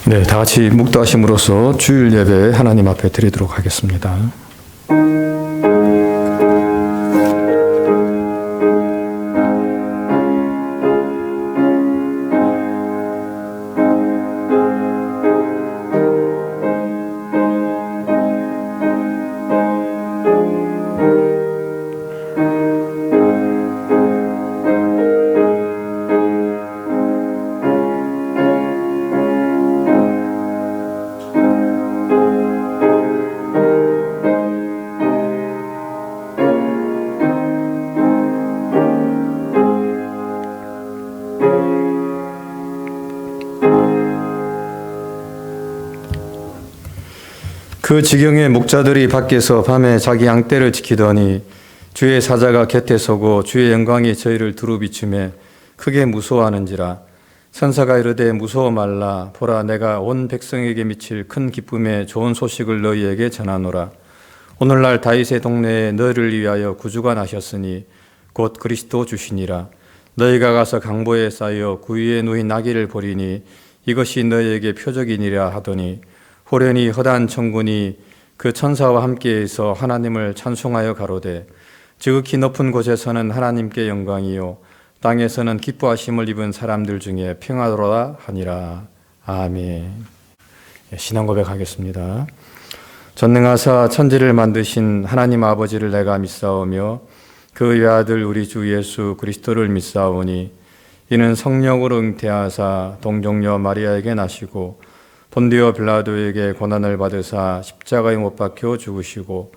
네, 다 같이 묵도하심으로써 주일 예배 하나님 앞에 드리도록 하겠습니다. 그 지경에 목자들이 밖에서 밤에 자기 양떼를 지키더니 주의 사자가 곁에 서고 주의 영광이 저희를 두루 비추매 크게 무서워하는지라. 선사가 이르되 무서워 말라. 보라, 내가 온 백성에게 미칠 큰 기쁨의 좋은 소식을 너희에게 전하노라. 오늘날 다윗의 동네에 너희를 위하여 구주가 나셨으니 곧 그리스도 주시니라. 너희가 가서 강보에 쌓여 구유에 누인 나귀를 보리니 이것이 너희에게 표적이니라 하더니 호련히 허다한 천군이 그 천사와 함께해서 하나님을 찬송하여 가로되 지극히 높은 곳에서는 하나님께 영광이요 땅에서는 기뻐하심을 입은 사람들 중에 평화로라 하니라. 아멘. 신앙 고백하겠습니다. 전능하사 천지를 만드신 하나님 아버지를 내가 믿사오며 그 외아들 우리 주 예수 그리스도를 믿사오니 이는 성령으로 잉태하사 동정녀 마리아에게 나시고 본디오 빌라도에게 고난을 받으사 십자가에 못 박혀 죽으시고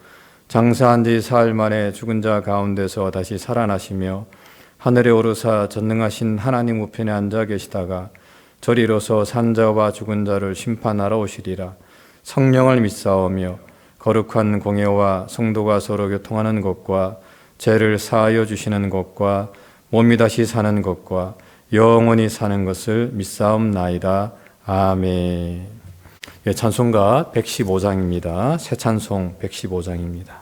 장사한 지 사흘 만에 죽은 자 가운데서 다시 살아나시며 하늘에 오르사 전능하신 하나님 우편에 앉아 계시다가 저리로서 산 자와 죽은 자를 심판하러 오시리라. 성령을 믿사오며 거룩한 공예와 성도가 서로 교통하는 것과 죄를 사하여 주시는 것과 몸이 다시 사는 것과 영원히 사는 것을 믿사옵나이다. 아멘. 예, 찬송가 115장입니다. 새 찬송 115장입니다.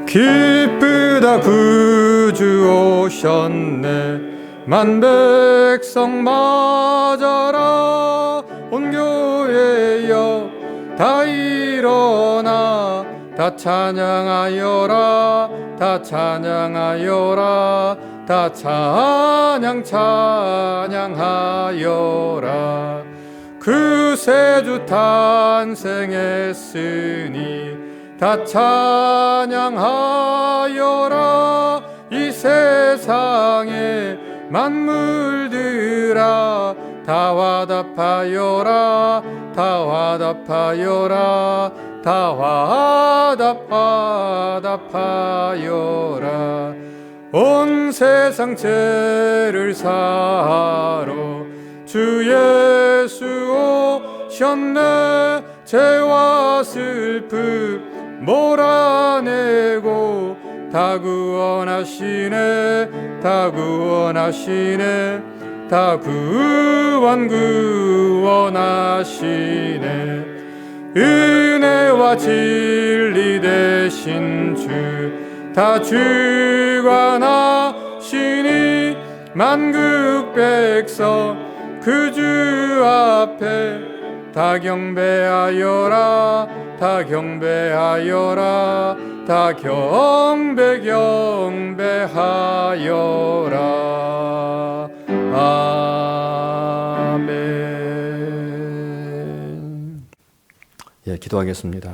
기쁘다 구주 오셨네. 만백성 맞아라. 온 교회여 다 일어나 다 찬양하여라. 다 찬양하여라. 다 찬양하여라. 그 세주 탄생했으니 다 찬양하여라. 이 세상의 만물들아 다 화답하여라. 다 화답하여라. 다 화답하여라. 온 세상 죄를 사하러 주 예수 오셨네. 죄와 슬픔 몰아내고 다 구원하시네. 다 구원하시네. 다 구원하시네. 은혜와 진리 되신 주 다 주관하시니 만국 백성 그 주 앞에 다 경배하여라. 다 경배하여라. 다 경배하여라. 아멘. 예, 기도하겠습니다.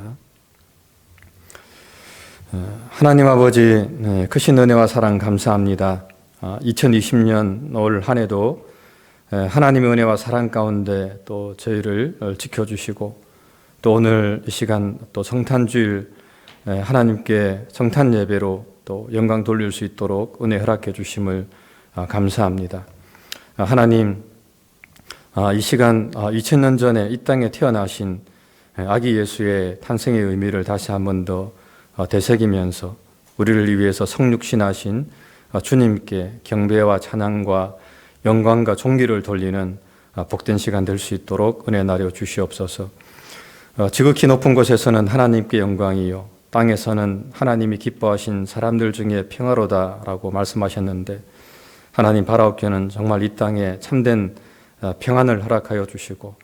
하나님 아버지, 크신 은혜와 사랑 감사합니다. 2020년 올 한 해도 하나님의 은혜와 사랑 가운데 또 저희를 지켜주시고 또 오늘 이 시간 또 성탄주일 하나님께 성탄 예배로 또 영광 돌릴 수 있도록 은혜 허락해 주심을 감사합니다. 하나님, 이 시간 2000년 전에 이 땅에 태어나신 아기 예수의 탄생의 의미를 다시 한 번 더 되새기면서 우리를 위해서 성육신하신 주님께 경배와 찬양과 영광과 존귀를 돌리는 복된 시간 될 수 있도록 은혜 나려 주시옵소서. 지극히 높은 곳에서는 하나님께 영광이요 땅에서는 하나님이 기뻐하신 사람들 중에 평화로다라고 말씀하셨는데 하나님 바라옵기는 정말 이 땅에 참된 평안을 허락하여 주시고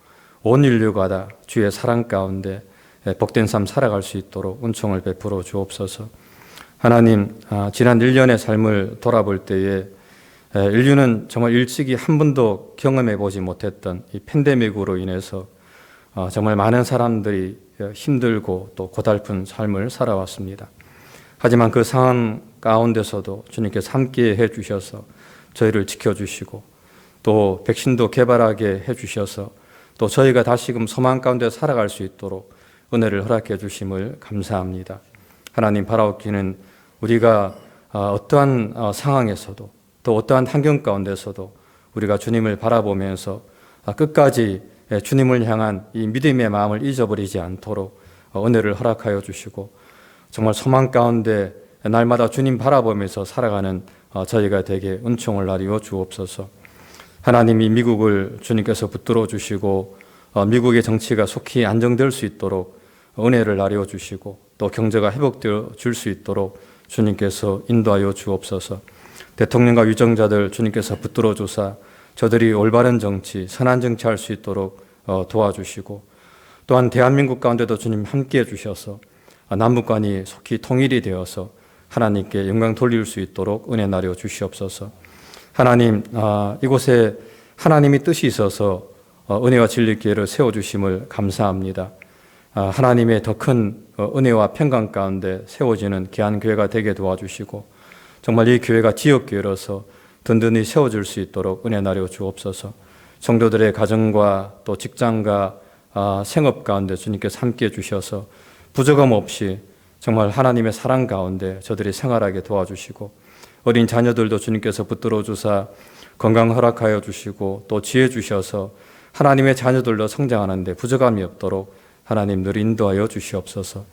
온 인류가 다 주의 사랑 가운데 복된 삶 살아갈 수 있도록 은총을 베풀어 주옵소서. 하나님, 지난 1년의 삶을 돌아볼 때에 인류는 정말 일찍이 한 번도 경험해 보지 못했던 이 팬데믹으로 인해서 정말 많은 사람들이 힘들고 또 고달픈 삶을 살아왔습니다. 하지만 그 상황 가운데서도 주님께서 함께 해주셔서 저희를 지켜주시고 또 백신도 개발하게 해주셔서 또 저희가 다시금 소망 가운데 살아갈 수 있도록 은혜를 허락해 주심을 감사합니다. 하나님 바라옵기는 우리가 어떠한 상황에서도 또 어떠한 환경 가운데서도 우리가 주님을 바라보면서 끝까지 주님을 향한 이 믿음의 마음을 잊어버리지 않도록 은혜를 허락하여 주시고 정말 소망 가운데 날마다 주님 바라보면서 살아가는 저희가 되게 은총을 나리워 주옵소서. 하나님이 미국을 주님께서 붙들어 주시고 미국의 정치가 속히 안정될 수 있도록 은혜를 나리워 주시고 또 경제가 회복되어 줄 수 있도록 주님께서 인도하여 주옵소서. 대통령과 위정자들 주님께서 붙들어 주사 저들이 올바른 정치, 선한 정치할 수 있도록 도와주시고 또한 대한민국 가운데도 주님 함께해 주셔서 남북간이 속히 통일이 되어서 하나님께 영광 돌릴 수 있도록 은혜 나려 주시옵소서. 하나님, 이곳에 하나님이 뜻이 있어서 은혜와 진리 기회를 세워주심을 감사합니다. 하나님의 더 큰 은혜와 평강 가운데 세워지는 귀한 교회가 되게 도와주시고 정말 이 교회가 지역교회로서 든든히 세워질 수 있도록 은혜 나려 주옵소서. 성도들의 가정과 또 직장과 생업 가운데 주님께서 함께해 주셔서 부족함 없이 정말 하나님의 사랑 가운데 저들이 생활하게 도와주시고 어린 자녀들도 주님께서 붙들어 주사 건강 허락하여 주시고 또 지혜 주셔서 하나님의 자녀들도 성장하는데 부족함이 없도록 하나님 늘 인도하여 주시옵소서.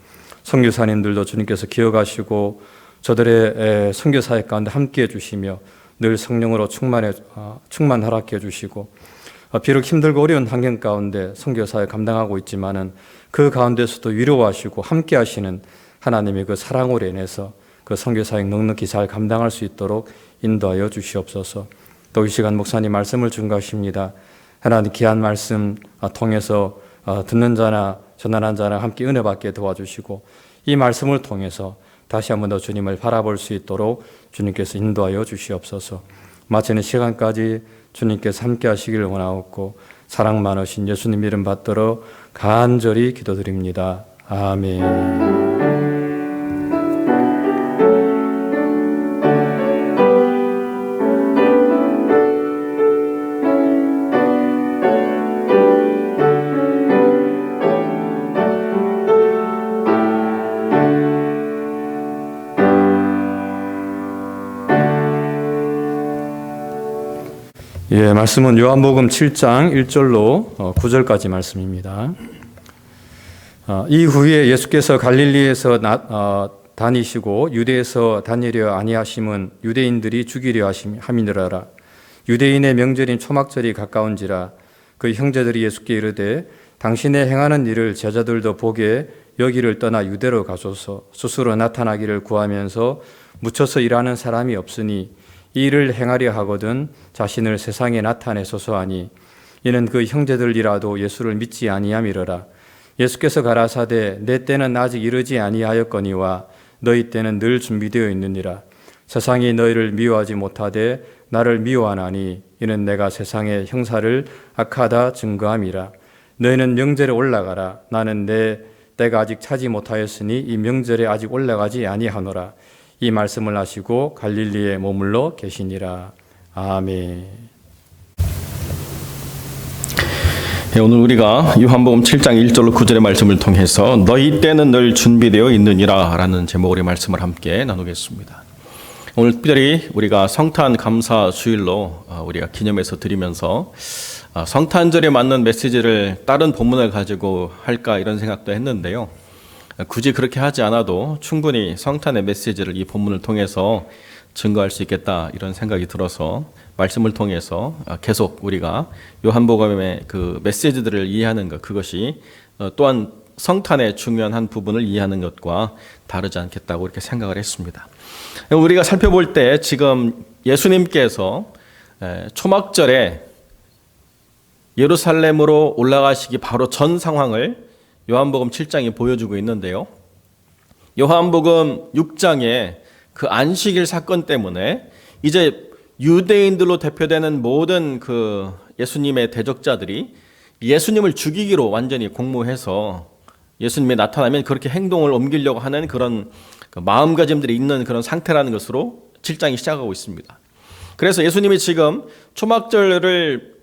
선교사님들도 주님께서 기억하시고 저들의 선교사역 가운데 함께해 주시며 늘 성령으로 충만 허락해 주시고 비록 힘들고 어려운 환경 가운데 선교사역 감당하고 있지만은 그 가운데서도 위로하시고 함께하시는 하나님의 그 사랑으로 인해서 그 선교사역 넉넉히 잘 감당할 수 있도록 인도하여 주시옵소서. 또 이 시간 목사님 말씀을 증거하십니다. 하나님 귀한 말씀 통해서 듣는 자나 전하는 자나 함께 은혜 받게 도와주시고 이 말씀을 통해서 다시 한 번 더 주님을 바라볼 수 있도록 주님께서 인도하여 주시옵소서. 마치는 시간까지 주님께서 함께 하시기를 원하옵고 사랑 많으신 예수님 이름 받들어 간절히 기도드립니다. 아멘. 말씀은 요한복음 7장 1절로 9절까지 말씀입니다. 이후에 예수께서 갈릴리에서 다니시고 유대에서 다니려 아니하심은 유대인들이 죽이려 함이니라. 유대인의 명절인 초막절이 가까운지라 그 형제들이 예수께 이르되 당신의 행하는 일을 제자들도 보게 여기를 떠나 유대로 가소서. 스스로 나타나기를 구하면서 묻혀서 일하는 사람이 없으니 이 일을 행하려 하거든 자신을 세상에 나타내소서 하니 이는 그 형제들이라도 예수를 믿지 아니함이러라. 예수께서 가라사대 내 때는 아직 이르지 아니하였거니와 너희 때는 늘 준비되어 있느니라. 세상이 너희를 미워하지 못하되 나를 미워하나니 이는 내가 세상의 형사를 악하다 증거함이라. 너희는 명절에 올라가라. 나는 내 때가 아직 차지 못하였으니 이 명절에 아직 올라가지 아니하노라. 이 말씀을 하시고 갈릴리에 머물러 계시니라. 아멘. 오늘 우리가 요한복음 7장 1절로 9절의 말씀을 통해서 너희 때는 늘 준비되어 있느니라 라는 제목의 말씀을 함께 나누겠습니다. 오늘 특별히 우리가 성탄 감사 주일로 우리가 기념해서 드리면서 성탄절에 맞는 메시지를 다른 본문을 가지고 할까 이런 생각도 했는데요. 굳이 그렇게 하지 않아도 충분히 성탄의 메시지를 이 본문을 통해서 증거할 수 있겠다 이런 생각이 들어서 말씀을 통해서 계속 우리가 요한복음의 그 메시지들을 이해하는 것 그것이 또한 성탄의 중요한 한 부분을 이해하는 것과 다르지 않겠다고 이렇게 생각을 했습니다. 우리가 살펴볼 때 지금 예수님께서 초막절에 예루살렘으로 올라가시기 바로 전 상황을 요한복음 7장이 보여주고 있는데요. 요한복음 6장에 그 안식일 사건 때문에 이제 유대인들로 대표되는 모든 그 예수님의 대적자들이 예수님을 죽이기로 완전히 공모해서 예수님이 나타나면 그렇게 행동을 옮기려고 하는 그런 마음가짐들이 있는 그런 상태라는 것으로 7장이 시작하고 있습니다. 그래서 예수님이 지금 초막절을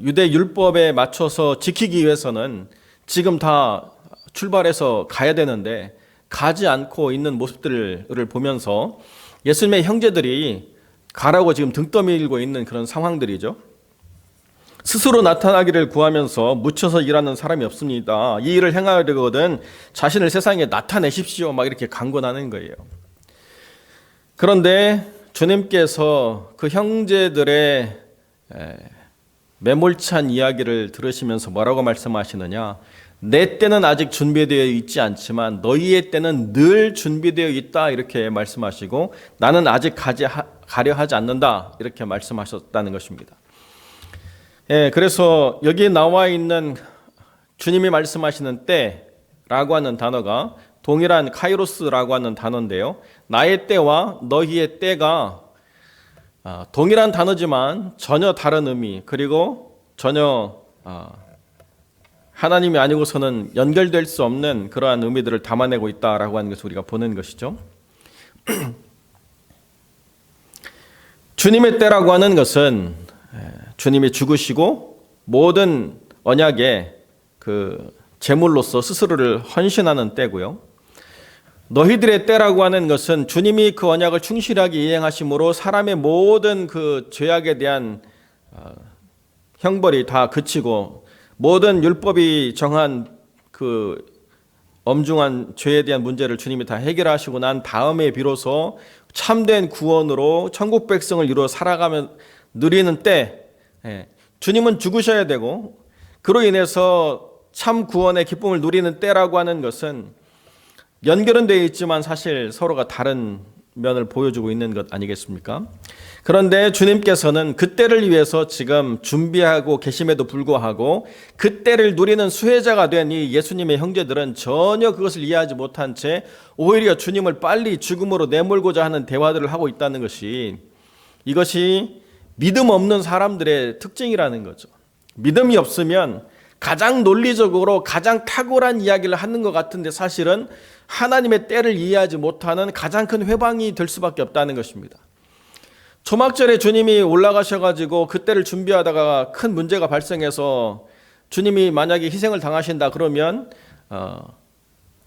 유대 율법에 맞춰서 지키기 위해서는 지금 다 출발해서 가야 되는데 가지 않고 있는 모습들을 보면서 예수님의 형제들이 가라고 지금 등 떠밀고 있는 그런 상황들이죠. 스스로 나타나기를 구하면서 묻혀서 일하는 사람이 없습니다. 이 일을 행하려거든 자신을 세상에 나타내십시오. 막 이렇게 강권하는 거예요. 그런데 주님께서 그 형제들의 매몰찬 이야기를 들으시면서 뭐라고 말씀하시느냐? 내 때는 아직 준비되어 있지 않지만 너희의 때는 늘 준비되어 있다 이렇게 말씀하시고 나는 아직 가려 하지 않는다 이렇게 말씀하셨다는 것입니다. 그래서 여기에 나와 있는 주님이 말씀하시는 때라고 하는 단어가 동일한 카이로스라고 하는 단어인데요. 나의 때와 너희의 때가 동일한 단어지만 전혀 다른 의미 그리고 전혀 하나님이 아니고서는 연결될 수 없는 그러한 의미들을 담아내고 있다라고 하는 것을 우리가 보는 것이죠. 주님의 때라고 하는 것은 주님이 죽으시고 모든 언약의 그 제물로서 스스로를 헌신하는 때고요. 너희들의 때라고 하는 것은 주님이 그 언약을 충실하게 이행하심으로 사람의 모든 그 죄악에 대한 형벌이 다 그치고 모든 율법이 정한 그 엄중한 죄에 대한 문제를 주님이 다 해결하시고 난 다음에 비로소 참된 구원으로 천국 백성을 이루어 살아가면 누리는 때 주님은 죽으셔야 되고 그로 인해서 참 구원의 기쁨을 누리는 때라고 하는 것은 연결은 되어 있지만 사실 서로가 다른 면을 보여주고 있는 것 아니겠습니까? 그런데 주님께서는 그 때를 위해서 지금 준비하고 계심에도 불구하고 그 때를 누리는 수혜자가 된 이 예수님의 형제들은 전혀 그것을 이해하지 못한 채 오히려 주님을 빨리 죽음으로 내몰고자 하는 대화들을 하고 있다는 것이 이것이 믿음 없는 사람들의 특징이라는 거죠. 믿음이 없으면 가장 논리적으로 가장 탁월한 이야기를 하는 것 같은데 사실은 하나님의 때를 이해하지 못하는 가장 큰 회방이 될 수밖에 없다는 것입니다. 초막절에 주님이 올라가셔가지고 그때를 준비하다가 큰 문제가 발생해서 주님이 만약에 희생을 당하신다 그러면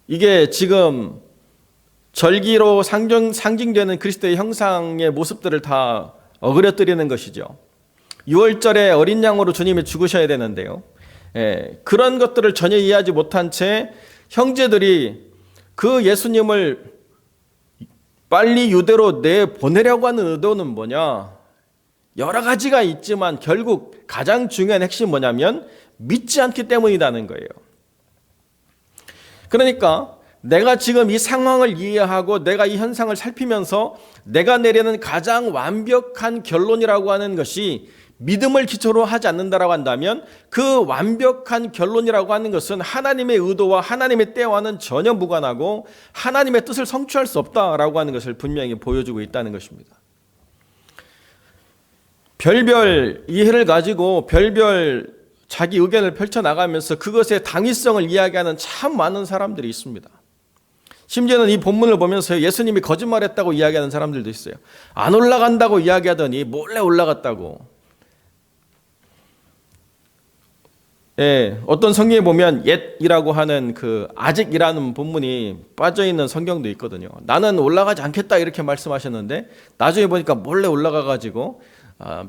이게 지금 절기로 상징되는 그리스도의 형상의 모습들을 다 어그러뜨리는 것이죠. 6월절에 어린 양으로 주님이 죽으셔야 되는데요. 그런 것들을 전혀 이해하지 못한 채 형제들이 그 예수님을 빨리 유대로 내보내려고 하는 의도는 뭐냐? 여러 가지가 있지만 결국 가장 중요한 핵심이 뭐냐면 믿지 않기 때문이라는 거예요. 그러니까 내가 지금 이 상황을 이해하고 내가 이 현상을 살피면서 내가 내리는 가장 완벽한 결론이라고 하는 것이 믿음을 기초로 하지 않는다라고 한다면 그 완벽한 결론이라고 하는 것은 하나님의 의도와 하나님의 때와는 전혀 무관하고 하나님의 뜻을 성취할 수 없다라고 하는 것을 분명히 보여주고 있다는 것입니다. 별별 이해를 가지고 별별 자기 의견을 펼쳐나가면서 그것의 당위성을 이야기하는 참 많은 사람들이 있습니다. 심지어는 이 본문을 보면서 예수님이 거짓말했다고 이야기하는 사람들도 있어요. 안 올라간다고 이야기하더니 몰래 올라갔다고. 어떤 성경에 보면 옛이라고 하는 그 아직이라는 본문이 빠져있는 성경도 있거든요. 나는 올라가지 않겠다 이렇게 말씀하셨는데 나중에 보니까 몰래 올라가가지고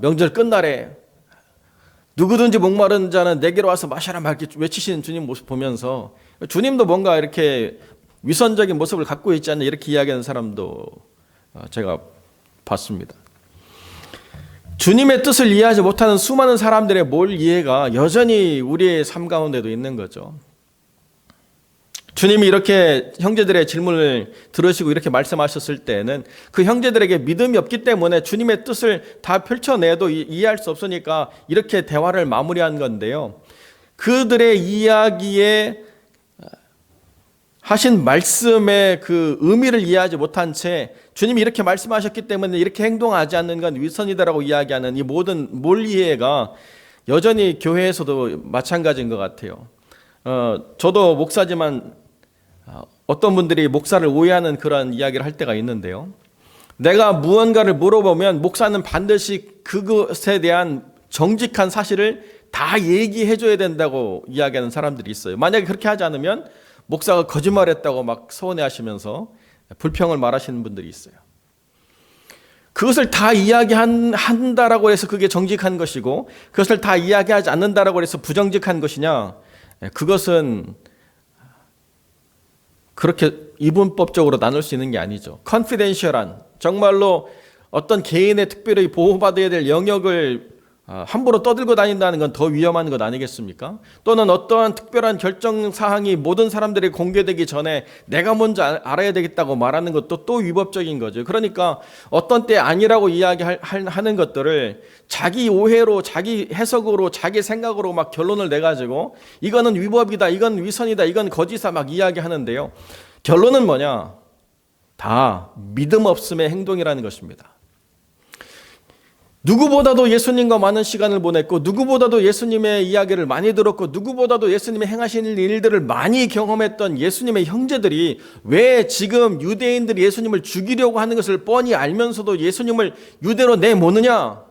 명절 끝날에 누구든지 목마른 자는 내게로 와서 마셔라 막 이렇게 외치시는 주님 모습 보면서 주님도 뭔가 이렇게 위선적인 모습을 갖고 있지 않나 이렇게 이야기하는 사람도 제가 봤습니다. 주님의 뜻을 이해하지 못하는 수많은 사람들의 몰 이해가 여전히 우리의 삶 가운데도 있는 거죠. 주님이 이렇게 형제들의 질문을 들으시고 이렇게 말씀하셨을 때는 그 형제들에게 믿음이 없기 때문에 주님의 뜻을 다 펼쳐내도 이해할 수 없으니까 이렇게 대화를 마무리한 건데요. 그들의 이야기에 하신 말씀의 그 의미를 이해하지 못한 채 주님이 이렇게 말씀하셨기 때문에 이렇게 행동하지 않는 건 위선이다라고 이야기하는 이 모든 몰이해가 여전히 교회에서도 마찬가지인 것 같아요. 저도 목사지만 어떤 분들이 목사를 오해하는 그런 이야기를 할 때가 있는데요. 내가 무언가를 물어보면 목사는 반드시 그것에 대한 정직한 사실을 다 얘기해 줘야 된다고 이야기하는 사람들이 있어요. 만약에 그렇게 하지 않으면 목사가 거짓말했다고 막 서운해하시면서 불평을 말하시는 분들이 있어요. 그것을 다 이야기한다라고 해서 그게 정직한 것이고 그것을 다 이야기하지 않는다라고 해서 부정직한 것이냐? 그것은 그렇게 이분법적으로 나눌 수 있는 게 아니죠. 컨피덴셜한, 정말로 어떤 개인의 특별히 보호받아야 될 영역을 함부로 떠들고 다닌다는 건 더 위험한 것 아니겠습니까? 또는 어떠한 특별한 결정사항이 모든 사람들이 공개되기 전에 내가 먼저 알아야 되겠다고 말하는 것도 또 위법적인 거죠. 그러니까 어떤 때 아니라고 이야기하는 것들을 자기 오해로, 자기 해석으로, 자기 생각으로 막 결론을 내가지고 이거는 위법이다, 이건 위선이다, 이건 거짓이다 막 이야기하는데요. 결론은 뭐냐? 다 믿음 없음의 행동이라는 것입니다. 누구보다도 예수님과 많은 시간을 보냈고 누구보다도 예수님의 이야기를 많이 들었고 누구보다도 예수님의 행하신 일들을 많이 경험했던 예수님의 형제들이 왜 지금 유대인들이 예수님을 죽이려고 하는 것을 뻔히 알면서도 예수님을 유대로 내모느냐?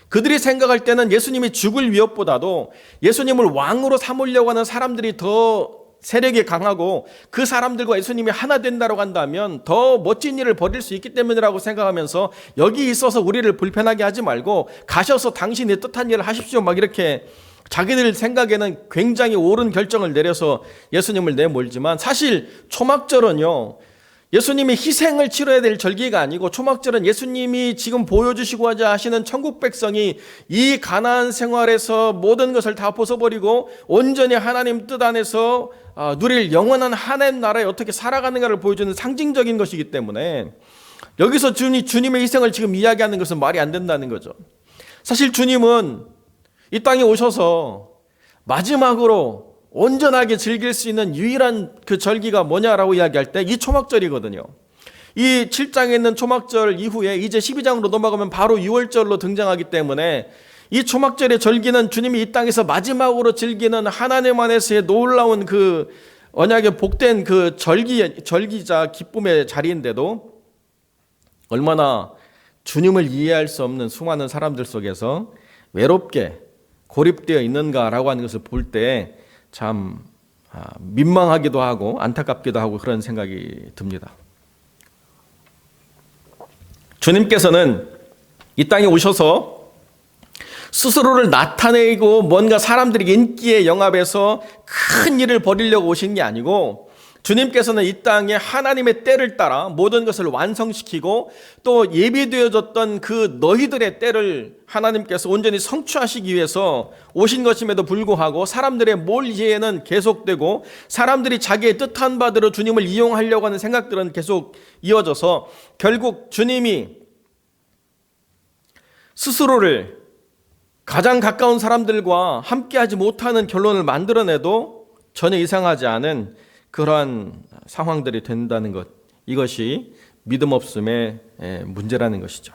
그들이 생각할 때는 예수님이 죽을 위협보다도 예수님을 왕으로 삼으려고 하는 사람들이 더 세력이 강하고 그 사람들과 예수님이 하나 된다고 한다면 더 멋진 일을 벌일 수 있기 때문이라고 생각하면서 여기 있어서 우리를 불편하게 하지 말고 가셔서 당신의 뜻한 일을 하십시오 막 이렇게 자기들 생각에는 굉장히 옳은 결정을 내려서 예수님을 내몰지만 사실 초막절은요, 예수님이 희생을 치러야 될 절기가 아니고 초막절은 예수님이 지금 보여주시고자 하시는 천국 백성이 이 가나안 생활에서 모든 것을 다 벗어버리고 온전히 하나님 뜻 안에서 누릴 영원한 하나님 나라에 어떻게 살아가는가를 보여주는 상징적인 것이기 때문에 여기서 주님의 희생을 지금 이야기하는 것은 말이 안 된다는 거죠. 사실 주님은 이 땅에 오셔서 마지막으로 온전하게 즐길 수 있는 유일한 그 절기가 뭐냐라고 이야기할 때 이 초막절이거든요. 이 7장에 있는 초막절 이후에 이제 12장으로 넘어가면 바로 6월절로 등장하기 때문에 이 초막절의 절기는 주님이 이 땅에서 마지막으로 즐기는 하나님 안에서의 놀라운 그 언약의 복된 그 절기자 기쁨의 자리인데도 얼마나 주님을 이해할 수 없는 수많은 사람들 속에서 외롭게 고립되어 있는가라고 하는 것을 볼 때 참 민망하기도 하고 안타깝기도 하고 그런 생각이 듭니다. 주님께서는 이 땅에 오셔서 스스로를 나타내고 뭔가 사람들이 인기에 영합해서 큰 일을 벌이려고 오신 게 아니고 주님께서는 이 땅에 하나님의 때를 따라 모든 것을 완성시키고 또 예비되어졌던 그 너희들의 때를 하나님께서 온전히 성취하시기 위해서 오신 것임에도 불구하고 사람들의 몰이해는 계속되고 사람들이 자기의 뜻한 바대로 주님을 이용하려고 하는 생각들은 계속 이어져서 결국 주님이 스스로를 가장 가까운 사람들과 함께하지 못하는 결론을 만들어내도 전혀 이상하지 않은 그러한 상황들이 된다는 것, 이것이 믿음 없음의 문제라는 것이죠.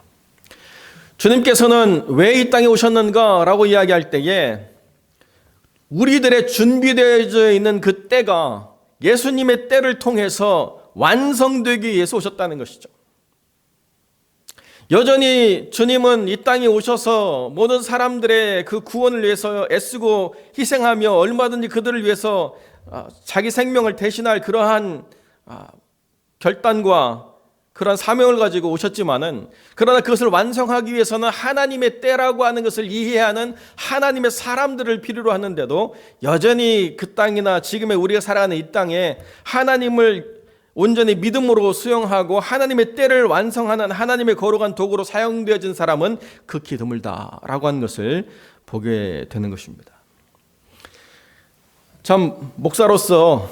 주님께서는 왜 이 땅에 오셨는가라고 이야기할 때에 우리들의 준비되어져 있는 그 때가 예수님의 때를 통해서 완성되기 위해서 오셨다는 것이죠. 여전히 주님은 이 땅에 오셔서 모든 사람들의 그 구원을 위해서 애쓰고 희생하며 얼마든지 그들을 위해서 자기 생명을 대신할 그러한 결단과 그런 사명을 가지고 오셨지만은 그러나 그것을 완성하기 위해서는 하나님의 때라고 하는 것을 이해하는 하나님의 사람들을 필요로 하는데도 여전히 그 땅이나 지금의 우리가 살아가는 이 땅에 하나님을 온전히 믿음으로 수용하고 하나님의 때를 완성하는 하나님의 거룩한 도구로 사용되어진 사람은 극히 드물다라고 하는 것을 보게 되는 것입니다. 참 목사로서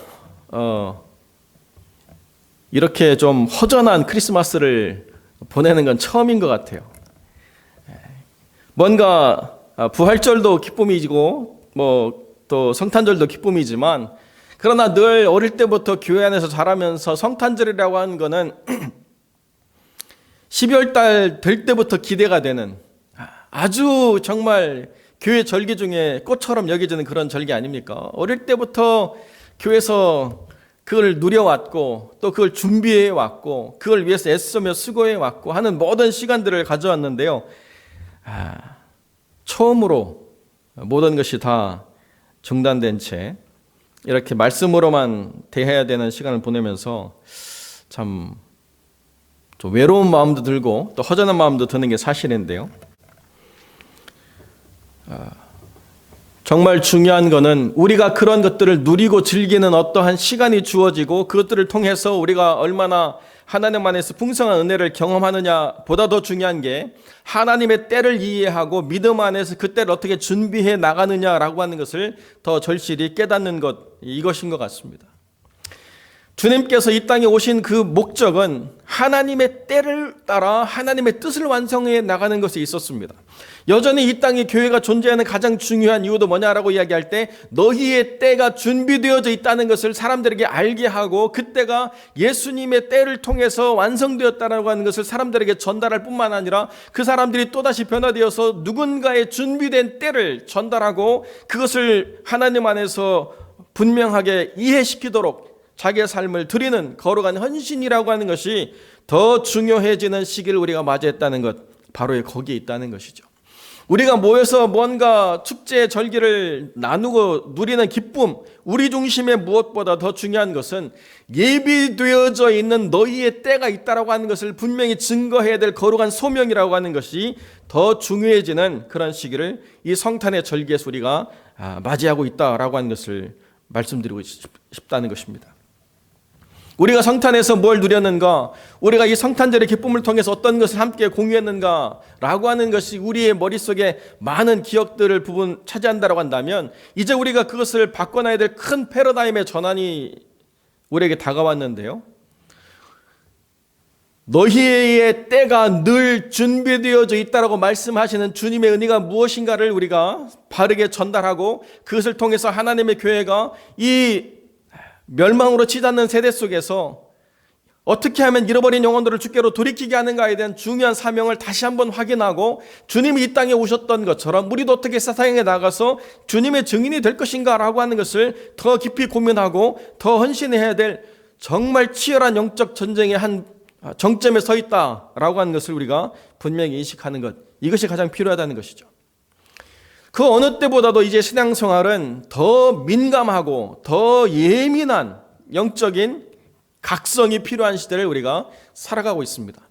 이렇게 좀 허전한 크리스마스를 보내는 건 처음인 것 같아요. 뭔가 부활절도 기쁨이고 또 성탄절도 기쁨이지만, 그러나 늘 어릴 때부터 교회 안에서 자라면서 성탄절이라고 하는 거는 12월 달 될 때부터 기대가 되는, 아주 정말 교회 절기 중에 꽃처럼 여겨지는 그런 절기 아닙니까? 어릴 때부터 교회에서 그걸 누려왔고, 또 그걸 준비해왔고, 그걸 위해서 애쓰며 수고해왔고 하는 모든 시간들을 가져왔는데요. 처음으로 모든 것이 다 중단된 채 이렇게 말씀으로만 대해야 되는 시간을 보내면서 참 좀 외로운 마음도 들고 또 허전한 마음도 드는 게 사실인데요. 정말 중요한 것은 우리가 그런 것들을 누리고 즐기는 어떠한 시간이 주어지고, 그것들을 통해서 우리가 얼마나 하나님 안에서 풍성한 은혜를 경험하느냐 보다 더 중요한 게 하나님의 때를 이해하고 믿음 안에서 그 때를 어떻게 준비해 나가느냐라고 하는 것을 더 절실히 깨닫는 것, 이것인 것 같습니다. 주님께서 이 땅에 오신 그 목적은 하나님의 때를 따라 하나님의 뜻을 완성해 나가는 것에 있었습니다. 여전히 이 땅에 교회가 존재하는 가장 중요한 이유도 뭐냐라고 이야기할 때, 너희의 때가 준비되어져 있다는 것을 사람들에게 알게 하고, 그 때가 예수님의 때를 통해서 완성되었다라고 하는 것을 사람들에게 전달할 뿐만 아니라 그 사람들이 또다시 변화되어서 누군가의 준비된 때를 전달하고 그것을 하나님 안에서 분명하게 이해시키도록 자기의 삶을 드리는 거룩한 헌신이라고 하는 것이 더 중요해지는 시기를 우리가 맞이했다는 것, 바로 거기에 있다는 것이죠. 우리가 모여서 뭔가 축제 절기를 나누고 누리는 기쁨, 우리 중심의 무엇보다 더 중요한 것은 예비되어져 있는 너희의 때가 있다라고 하는 것을 분명히 증거해야 될 거룩한 소명이라고 하는 것이 더 중요해지는 그런 시기를 이 성탄의 절기에서 우리가 맞이하고 있다라고 하는 것을 말씀드리고 싶다는 것입니다. 우리가 성탄에서 뭘 누렸는가, 우리가 이 성탄절의 기쁨을 통해서 어떤 것을 함께 공유했는가 라고 하는 것이 우리의 머릿속에 많은 기억들을 부분 차지한다고 한다면, 이제 우리가 그것을 바꿔놔야 될 큰 패러다임의 전환이 우리에게 다가왔는데요. 너희의 때가 늘 준비되어져 있다라고 말씀하시는 주님의 은혜가 무엇인가를 우리가 바르게 전달하고, 그것을 통해서 하나님의 교회가 이 멸망으로 치닫는 세대 속에서 어떻게 하면 잃어버린 영혼들을 주께로 돌이키게 하는가에 대한 중요한 사명을 다시 한번 확인하고, 주님이 이 땅에 오셨던 것처럼 우리도 어떻게 세상에 나가서 주님의 증인이 될 것인가 라고 하는 것을 더 깊이 고민하고 더 헌신해야 될 정말 치열한 영적 전쟁의 한 정점에 서 있다라고 하는 것을 우리가 분명히 인식하는 것, 이것이 가장 필요하다는 것이죠. 그 어느 때보다도 이제 신앙생활은 더 민감하고 더 예민한 영적인 각성이 필요한 시대를 우리가 살아가고 있습니다.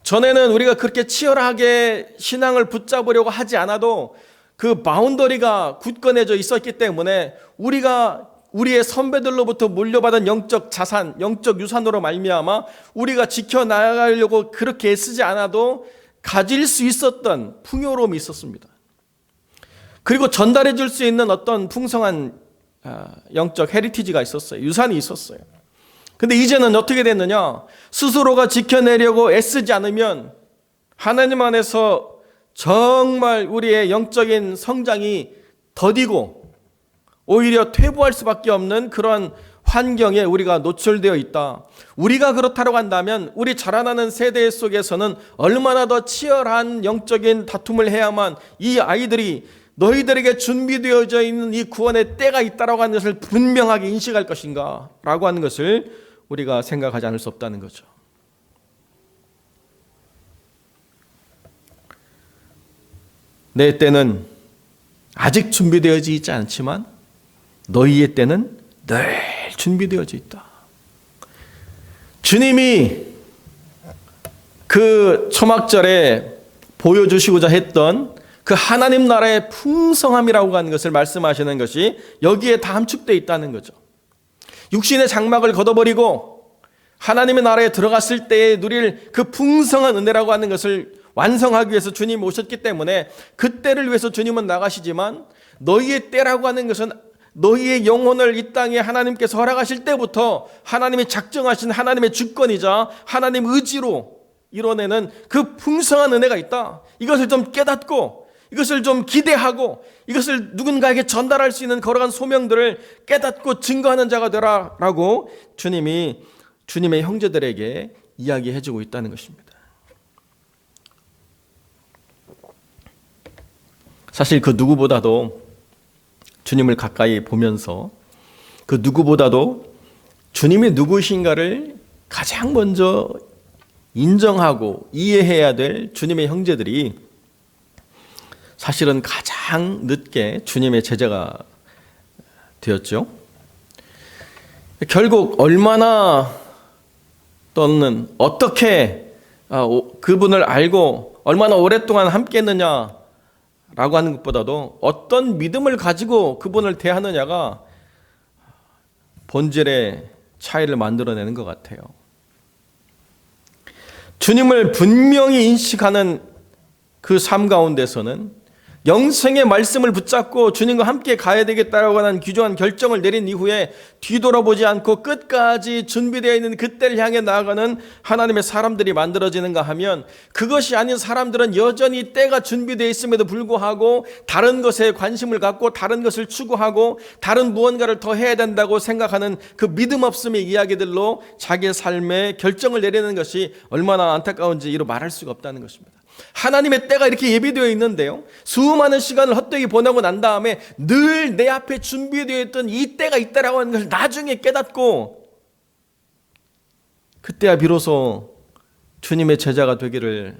전에는 우리가 그렇게 치열하게 신앙을 붙잡으려고 하지 않아도 그 바운더리가 굳건해져 있었기 때문에 우리가 우리의 선배들로부터 물려받은 영적 자산, 영적 유산으로 말미암아 우리가 지켜나가려고 그렇게 애쓰지 않아도 가질 수 있었던 풍요로움이 있었습니다. 그리고 전달해 줄 수 있는 어떤 풍성한 영적 헤리티지가 있었어요. 유산이 있었어요. 근데 이제는 어떻게 됐느냐? 스스로가 지켜내려고 애쓰지 않으면 하나님 안에서 정말 우리의 영적인 성장이 더디고 오히려 퇴보할 수밖에 없는 그런 환경에 우리가 노출되어 있다. 우리가 그렇다고 한다면 우리 자라나는 세대 속에서는 얼마나 더 치열한 영적인 다툼을 해야만 이 아이들이 너희들에게 준비되어져 있는 이 구원의 때가 있다라고 하는 것을 분명하게 인식할 것인가 라고 하는 것을 우리가 생각하지 않을 수 없다는 거죠. 내 때는 아직 준비되어져 있지 않지만 너희의 때는 늘 준비되어져 있다. 주님이 그 초막절에 보여주시고자 했던 그 하나님 나라의 풍성함이라고 하는 것을 말씀하시는 것이 여기에 다 함축되어 있다는 거죠. 육신의 장막을 걷어버리고 하나님의 나라에 들어갔을 때에 누릴 그 풍성한 은혜라고 하는 것을 완성하기 위해서 주님이 오셨기 때문에 그 때를 위해서 주님은 나가시지만 너희의 때라고 하는 것은 너희의 영혼을 이 땅에 하나님께서 허락하실 때부터 하나님이 작정하신 하나님의 주권이자 하나님 의지로 이뤄내는 그 풍성한 은혜가 있다. 이것을 좀 깨닫고 이것을 좀 기대하고 이것을 누군가에게 전달할 수 있는 거룩한 소명들을 깨닫고 증거하는 자가 되라라고 주님이 주님의 형제들에게 이야기해 주고 있다는 것입니다. 사실 그 누구보다도 주님을 가까이 보면서 그 누구보다도 주님이 누구신가를 가장 먼저 인정하고 이해해야 될 주님의 형제들이 사실은 가장 늦게 주님의 제자가 되었죠. 결국 얼마나 또는 어떻게 그분을 알고 얼마나 오랫동안 함께 했느냐라고 하는 것보다도 어떤 믿음을 가지고 그분을 대하느냐가 본질의 차이를 만들어내는 것 같아요. 주님을 분명히 인식하는 그 삶 가운데서는 영생의 말씀을 붙잡고 주님과 함께 가야 되겠다라고 하는 귀중한 결정을 내린 이후에 뒤돌아보지 않고 끝까지 준비되어 있는 그때를 향해 나아가는 하나님의 사람들이 만들어지는가 하면, 그것이 아닌 사람들은 여전히 때가 준비되어 있음에도 불구하고 다른 것에 관심을 갖고 다른 것을 추구하고 다른 무언가를 더 해야 된다고 생각하는 그 믿음 없음의 이야기들로 자기의 삶에 결정을 내리는 것이 얼마나 안타까운지 이루 말할 수가 없다는 것입니다. 하나님의 때가 이렇게 예비되어 있는데요, 수많은 시간을 헛되이 보내고 난 다음에 늘 내 앞에 준비되어 있던 이 때가 있다라고 하는 것을 나중에 깨닫고 그때야 비로소 주님의 제자가 되기를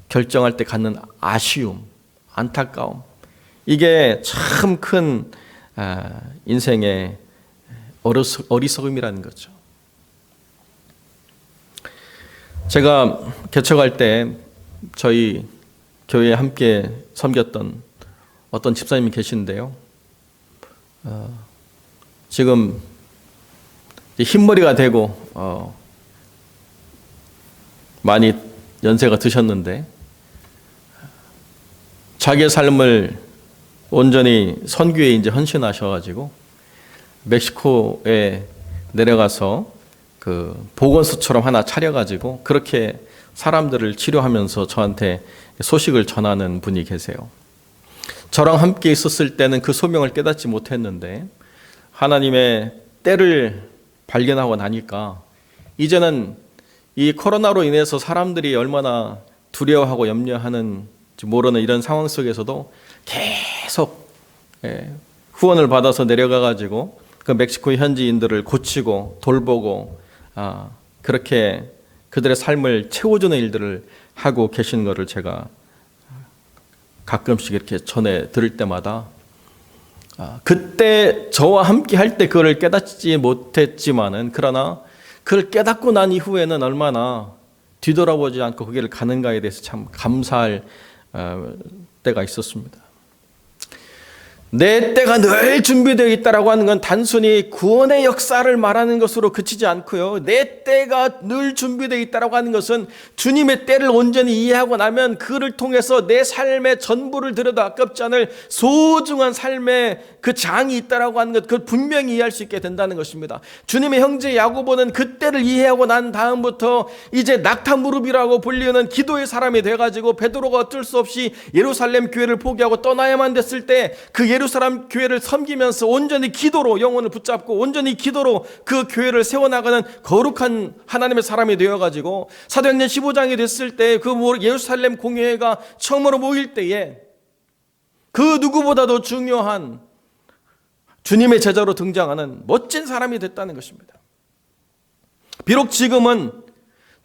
결정할 때 갖는 아쉬움, 안타까움, 이게 참 큰 인생의 어리석음이라는 거죠. 제가 개척할 때 저희 교회에 함께 섬겼던 어떤 집사님이 계신데요, 지금 흰머리가 되고 많이 연세가 드셨는데 자기의 삶을 온전히 선교에 이제 헌신하셔가지고 멕시코에 내려가서 그 보건소처럼 하나 차려가지고 그렇게 사람들을 치료하면서 저한테 소식을 전하는 분이 계세요. 저랑 함께 있었을 때는 그 소명을 깨닫지 못했는데 하나님의 때를 발견하고 나니까 이제는 이 코로나로 인해서 사람들이 얼마나 두려워하고 염려하는지 모르는 이런 상황 속에서도 계속 후원을 받아서 내려가가지고 그 멕시코 현지인들을 고치고 돌보고 그렇게 그들의 삶을 채워주는 일들을 하고 계신 것을 제가 가끔씩 이렇게 전해 들을 때마다 그때 저와 함께 할 때 그걸 깨닫지 못했지만은, 그러나 그걸 깨닫고 난 이후에는 얼마나 뒤돌아보지 않고 그 길을 가는가에 대해서 참 감사할 때가 있었습니다. 내 때가 늘 준비되어 있다라고 하는 건 단순히 구원의 역사를 말하는 것으로 그치지 않고요, 내 때가 늘 준비되어 있다라고 하는 것은 주님의 때를 온전히 이해하고 나면 그를 통해서 내 삶의 전부를 들여도 아깝지 않을 소중한 삶의 그 장이 있다라고 하는 것, 그걸 분명히 이해할 수 있게 된다는 것입니다. 주님의 형제 야고보는 그 때를 이해하고 난 다음부터 이제 낙타무릎이라고 불리는 기도의 사람이 돼가지고 베드로가 어쩔 수 없이 예루살렘 교회를 포기하고 떠나야만 됐을 때 그 예루살렘 교회를 섬기면서 온전히 기도로 영혼을 붙잡고 온전히 기도로 그 교회를 세워나가는 거룩한 하나님의 사람이 되어가지고 사도행전 15장이 됐을 때 그 예루살렘 공회가 처음으로 모일 때에 그 누구보다도 중요한 주님의 제자로 등장하는 멋진 사람이 됐다는 것입니다. 비록 지금은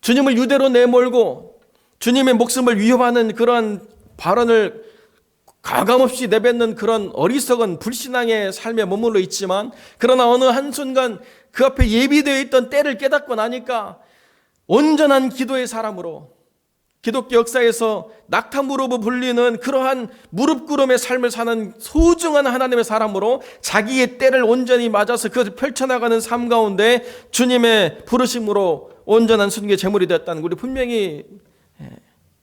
주님을 유대로 내몰고 주님의 목숨을 위협하는 그런 발언을 가감없이 내뱉는 그런 어리석은 불신앙의 삶에 머물러 있지만, 그러나 어느 한순간 그 앞에 예비되어 있던 때를 깨닫고 나니까 온전한 기도의 사람으로, 기독교 역사에서 낙타무릎으로 불리는 그러한 무릎꿇음의 삶을 사는 소중한 하나님의 사람으로 자기의 때를 온전히 맞아서 그것을 펼쳐나가는 삶 가운데 주님의 부르심으로 온전한 순교의 제물이 되었다는 걸 우리 분명히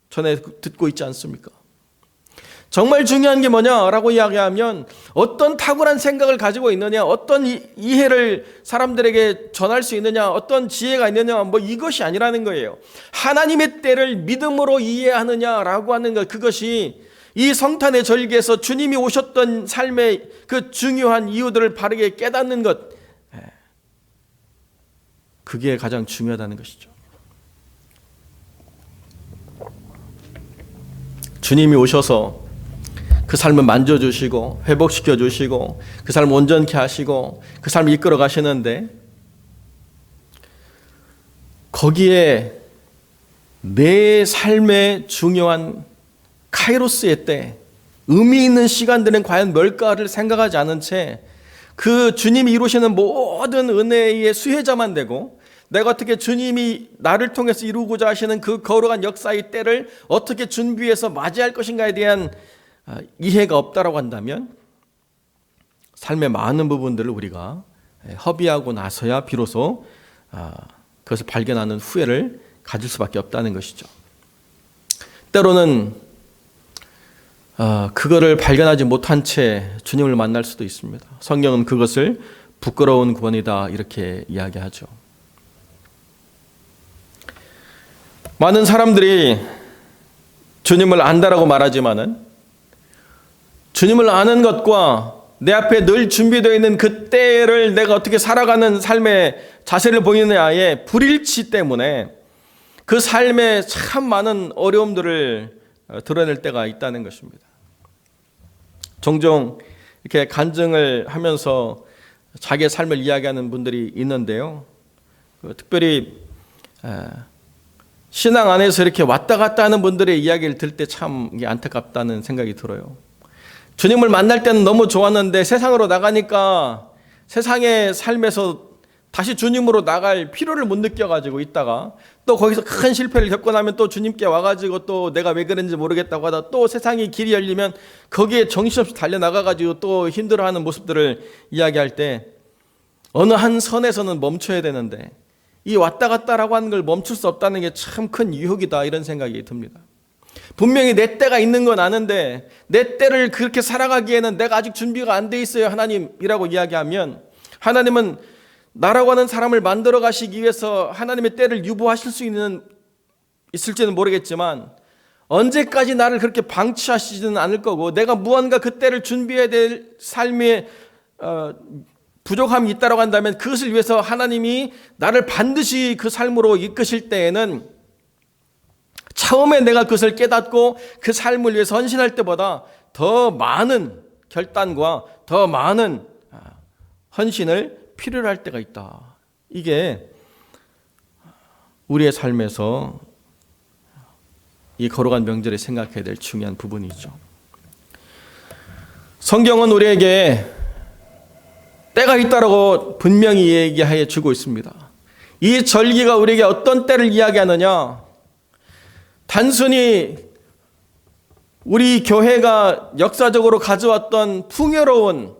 전에 듣고 있지 않습니까? 정말 중요한 게 뭐냐라고 이야기하면 어떤 탁월한 생각을 가지고 있느냐, 어떤 이해를 사람들에게 전할 수 있느냐, 어떤 지혜가 있느냐, 뭐 이것이 아니라는 거예요. 하나님의 때를 믿음으로 이해하느냐라고 하는 것, 그것이 이 성탄의 절기에서 주님이 오셨던 삶의 그 중요한 이유들을 바르게 깨닫는 것, 그게 가장 중요하다는 것이죠. 주님이 오셔서 그 삶을 만져주시고 회복시켜주시고 그 삶을 온전케 하시고 그 삶을 이끌어 가시는데, 거기에 내 삶의 중요한 카이로스의 때, 의미 있는 시간들은 과연 뭘까를 생각하지 않은 채 그 주님이 이루시는 모든 은혜의 수혜자만 되고, 내가 어떻게 주님이 나를 통해서 이루고자 하시는 그 거룩한 역사의 때를 어떻게 준비해서 맞이할 것인가에 대한 이해가 없다라고 한다면, 삶의 많은 부분들을 우리가 허비하고 나서야 비로소 그것을 발견하는 후회를 가질 수밖에 없다는 것이죠. 때로는 그거를 발견하지 못한 채 주님을 만날 수도 있습니다. 성경은 그것을 부끄러운 구원이다 이렇게 이야기하죠. 많은 사람들이 주님을 안다라고 말하지만은, 주님을 아는 것과 내 앞에 늘 준비되어 있는 그 때를 내가 어떻게 살아가는 삶의 자세를 보이느냐의 불일치 때문에 그 삶에 참 많은 어려움들을 드러낼 때가 있다는 것입니다. 종종 이렇게 간증을 하면서 자기의 삶을 이야기하는 분들이 있는데요. 특별히 신앙 안에서 이렇게 왔다 갔다 하는 분들의 이야기를 들을 때 참 안타깝다는 생각이 들어요. 주님을 만날 때는 너무 좋았는데 세상으로 나가니까 세상의 삶에서 다시 주님으로 나갈 필요를 못 느껴가지고 있다가 또 거기서 큰 실패를 겪고 나면 또 주님께 와가지고 또 내가 왜 그랬는지 모르겠다고 하다 또 세상이 길이 열리면 거기에 정신없이 달려나가가지고 또 힘들어하는 모습들을 이야기할 때, 어느 한 선에서는 멈춰야 되는데 이 왔다 갔다라고 하는 걸 멈출 수 없다는 게 참 큰 유혹이다, 이런 생각이 듭니다. 분명히 내 때가 있는 건 아는데 내 때를 그렇게 살아가기에는 내가 아직 준비가 안 돼 있어요 하나님이라고 이야기하면, 하나님은 나라고 하는 사람을 만들어 가시기 위해서 하나님의 때를 유보하실 수 있을지는 모르겠지만 언제까지 나를 그렇게 방치하시지는 않을 거고, 내가 무언가 그 때를 준비해야 될 삶의 부족함이 있다고 한다면 그것을 위해서 하나님이 나를 반드시 그 삶으로 이끄실 때에는 처음에 내가 그것을 깨닫고 그 삶을 위해서 헌신할 때보다 더 많은 결단과 더 많은 헌신을 필요로 할 때가 있다. 이게 우리의 삶에서 이 거룩한 명절에 생각해야 될 중요한 부분이죠. 성경은 우리에게 때가 있다라고 분명히 얘기해 주고 있습니다. 이 절기가 우리에게 어떤 때를 이야기하느냐? 단순히 우리 교회가 역사적으로 가져왔던 풍요로운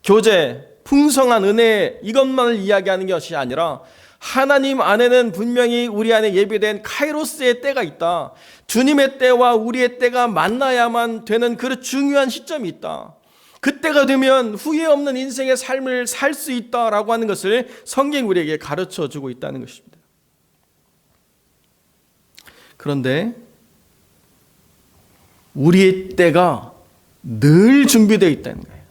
교제, 풍성한 은혜, 이것만을 이야기하는 것이 아니라 하나님 안에는 분명히 우리 안에 예비된 카이로스의 때가 있다. 주님의 때와 우리의 때가 만나야만 되는 그 중요한 시점이 있다. 그때가 되면 후회 없는 인생의 삶을 살 수 있다라고 하는 것을 성경이 우리에게 가르쳐 주고 있다는 것입니다. 그런데 우리의 때가 늘 준비되어 있다는 거예요.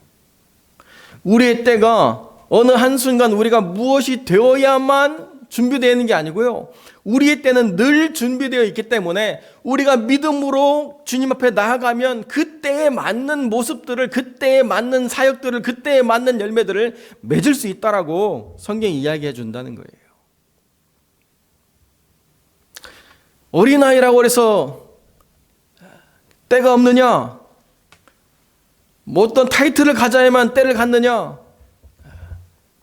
우리의 때가 어느 한순간 우리가 무엇이 되어야만 준비되어 있는 게 아니고요. 우리의 때는 늘 준비되어 있기 때문에 우리가 믿음으로 주님 앞에 나아가면 그때에 맞는 모습들을, 그때에 맞는 사역들을, 그때에 맞는 열매들을 맺을 수 있다라고 성경이 이야기해 준다는 거예요. 어린아이라고 해서 때가 없느냐? 뭐 어떤 타이틀을 가져야만 때를 갖느냐?